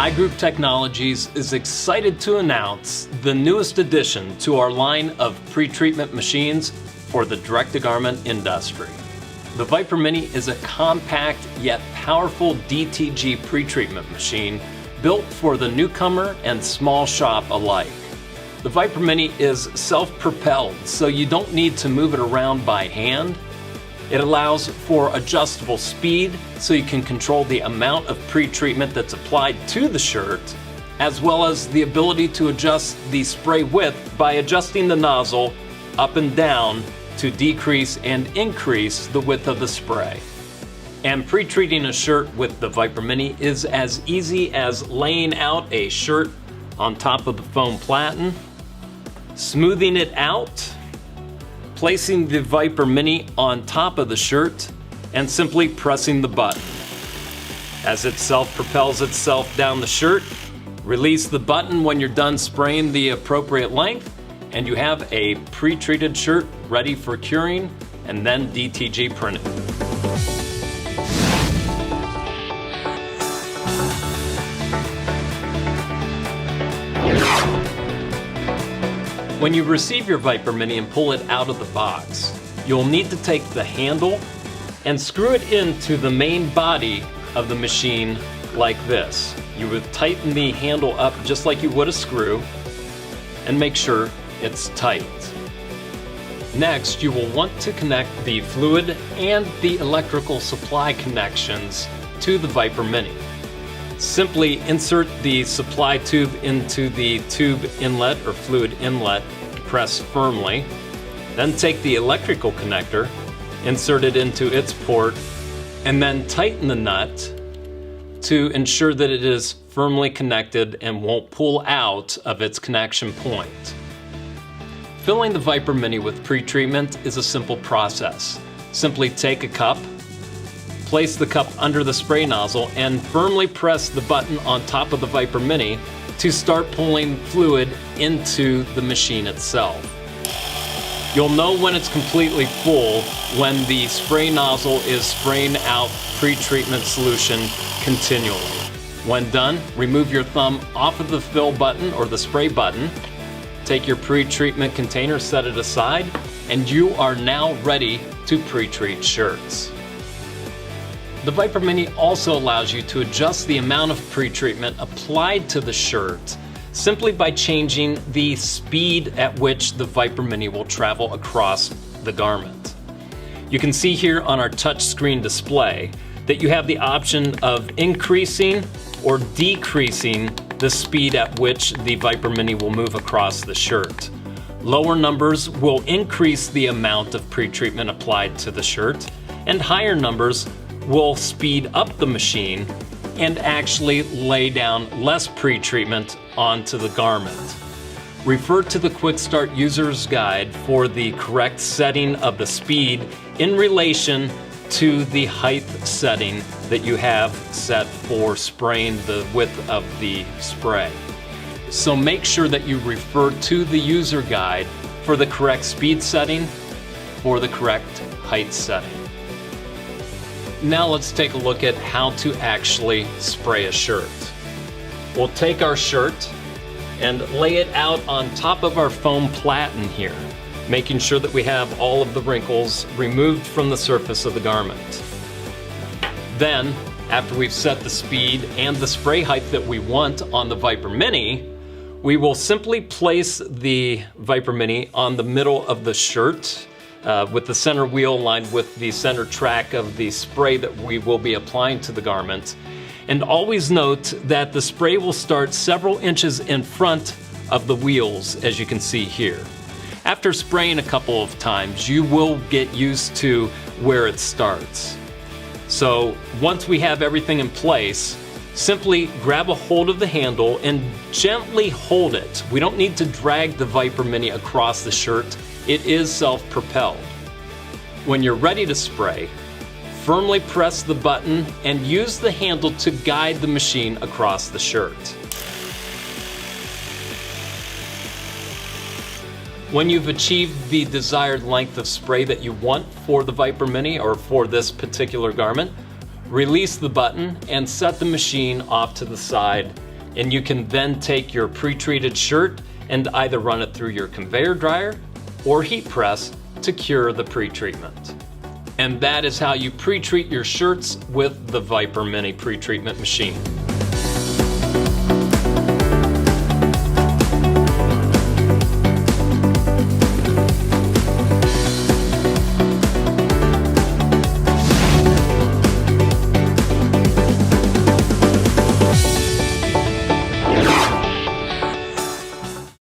iGroup Technologies is excited to announce the newest addition to our line of pretreatment machines for the direct-to-garment industry. The Viper Mini is a compact yet powerful DTG pretreatment machine built for the newcomer and small shop alike. The Viper Mini is self-propelled, so you don't need to move it around by hand. It allows for adjustable speed, so you can control the amount of pretreatment that's applied to the shirt, as well as the ability to adjust the spray width by adjusting the nozzle up and down to decrease and increase the width of the spray. And pretreating a shirt with the Viper Mini is as easy as laying out a shirt on top of the foam platen, smoothing it out, placing the Viper Mini on top of the shirt, and simply pressing the button. As it self-propels itself down the shirt, release the button when you're done spraying the appropriate length, and you have a pre-treated shirt ready for curing and then DTG printed. When you receive your Viper Mini and pull it out of the box, you'll need to take the handle and screw it into the main body of the machine like this. You would tighten the handle up just like you would a screw and make sure it's tight. Next, you will want to connect the fluid and the electrical supply connections to the Viper Mini. Simply insert the supply tube into the tube inlet or fluid inlet, press firmly, then take the electrical connector, insert it into its port, and then tighten the nut to ensure that it is firmly connected and won't pull out of its connection point. Filling the Viper Mini with pretreatment is a simple process. Simply take a cup, place the cup under the spray nozzle, and firmly press the button on top of the Viper Mini to start pulling fluid into the machine itself. You'll know when it's completely full when the spray nozzle is spraying out pretreatment solution continually. When done, remove your thumb off of the fill button or the spray button, take your pretreatment container, set it aside, and you are now ready to pretreat shirts. The Viper Mini also allows you to adjust the amount of pretreatment applied to the shirt simply by changing the speed at which the Viper Mini will travel across the garment. You can see here on our touchscreen display that you have the option of increasing or decreasing the speed at which the Viper Mini will move across the shirt. Lower numbers will increase the amount of pretreatment applied to the shirt, and higher numbers will speed up the machine and actually lay down less pretreatment onto the garment. Refer to the Quick Start User's Guide for the correct setting of the speed in relation to the height setting that you have set for spraying the width of the spray. So make sure that you refer to the user guide for the correct speed setting for the correct height setting. Now let's take a look at how to actually spray a shirt. We'll take our shirt and lay it out on top of our foam platen here, making sure that we have all of the wrinkles removed from the surface of the garment. Then, after we've set the speed and the spray height that we want on the Viper Mini, we will simply place the Viper Mini on the middle of the shirt with the center wheel aligned with the center track of the spray that we will be applying to the garment. And always note that the spray will start several inches in front of the wheels, as you can see here. After spraying a couple of times, you will get used to where it starts. So once we have everything in place, simply grab a hold of the handle and gently hold it. We don't need to drag the Viper Mini across the shirt. It is self-propelled. When you're ready to spray, firmly press the button and use the handle to guide the machine across the shirt. When you've achieved the desired length of spray that you want for the Viper Mini or for this particular garment, release the button and set the machine off to the side And you can then take your pre-treated shirt and either run it through your conveyor dryer or heat press to cure the pre-treatment. And that is how you pre-treat your shirts with the Viper Mini Pretreatment machine.